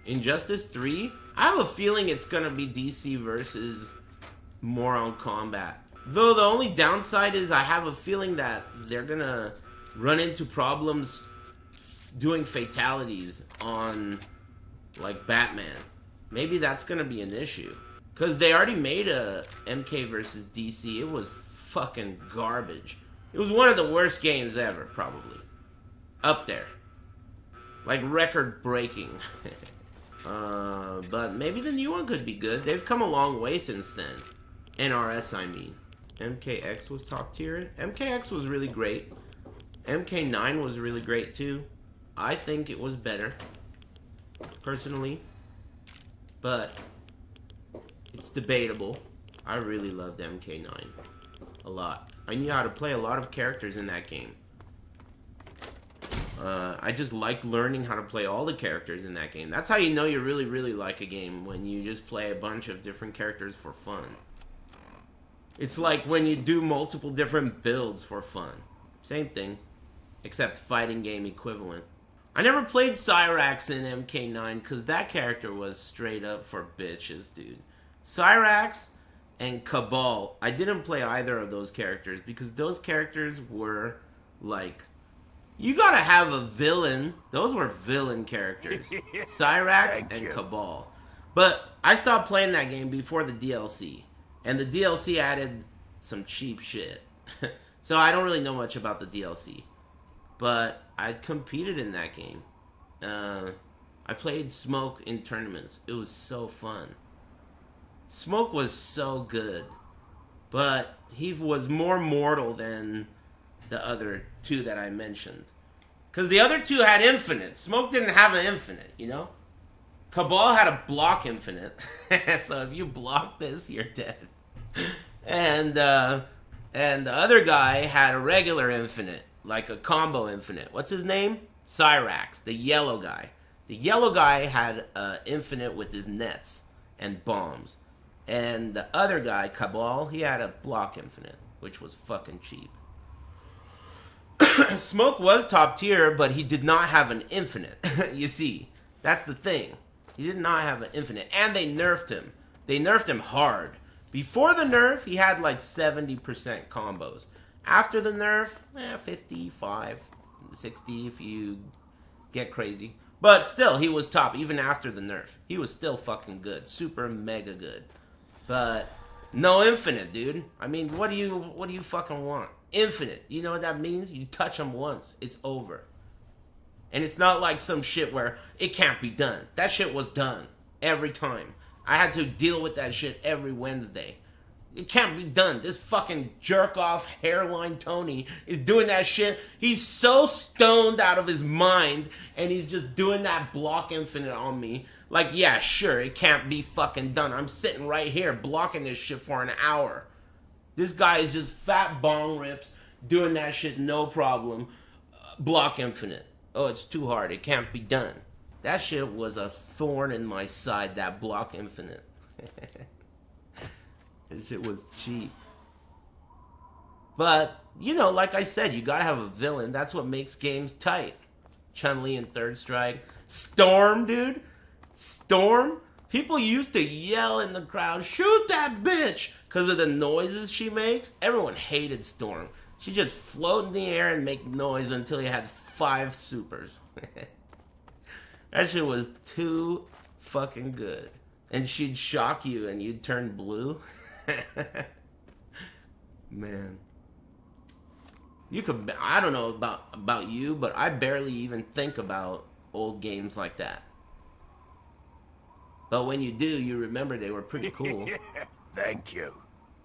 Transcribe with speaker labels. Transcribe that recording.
Speaker 1: Injustice 3? I have a feeling it's gonna be DC versus more on Kombat. Though the only downside is I have a feeling that they're gonna run into problems doing fatalities on, like, Batman. Maybe that's gonna be an issue. Because they already made a MK versus DC. It was fucking garbage. It was one of the worst games ever, probably. Up there. Like, record-breaking. But maybe the new one could be good. They've come a long way since then. NRS, I mean. MKX was top tier. MKX was really great. MK9 was really great, too. I think it was better. Personally. But it's debatable. I really loved MK9 a lot. I knew how to play a lot of characters in that game. I just liked learning how to play all the characters in that game. That's how you know you really, really like a game, when you just play a bunch of different characters for fun. It's like when you do multiple different builds for fun. Same thing, except fighting game equivalent. I never played Cyrax in MK9 because that character was straight up for bitches, dude. Cyrax and Cabal, I didn't play either of those characters because those characters were like, you gotta have a villain. Those were villain characters. Cyrax and Cabal. But I stopped playing that game before the DLC. And the DLC added some cheap shit. So I don't really know much about the DLC. But I competed in that game. I played Smoke in tournaments. It was so fun. Smoke was so good. But he was more mortal than the other two that I mentioned. Because the other two had infinite. Smoke didn't have an infinite, you know? Cabal had a block infinite. So if you block this, you're dead. And the other guy had a regular infinite. Like a combo infinite. What's his name? Cyrax, the yellow guy. The yellow guy had infinite with his nets and bombs. And the other guy, Cabal, he had a block infinite, which was fucking cheap. Smoke was top tier, but he did not have an infinite. You see, that's the thing. He did not have an infinite. And they nerfed him. They nerfed him hard. Before the nerf, he had like 70% combos. After the nerf, 55, 60 if you get crazy. But still, he was top even after the nerf. He was still fucking good. Super mega good. But no infinite, dude. I mean, what do you fucking want? Infinite. You know what that means? You touch them once, it's over. And it's not like some shit where it can't be done. That shit was done every time. I had to deal with that shit every Wednesday. It can't be done. This fucking jerk-off hairline Tony is doing that shit. He's so stoned out of his mind, and he's just doing that block infinite on me. Like, yeah, sure, it can't be fucking done. I'm sitting right here blocking this shit for an hour. This guy is just fat bong rips, doing that shit no problem. Block infinite. Oh, it's too hard. It can't be done. That shit was a thorn in my side, that block infinite. That shit was cheap. But, you know, like I said, you gotta have a villain. That's what makes games tight. Chun-Li in Third Strike. Storm, dude. Storm. People used to yell in the crowd, shoot that bitch! Because of the noises she makes. Everyone hated Storm. She just float in the air and make noise until you had 5 supers. That shit was too fucking good. And she'd shock you and you'd turn blue. Man. You could, I don't know about you, but I barely even think about old games like that. But when you do, you remember they were pretty cool.
Speaker 2: Thank you.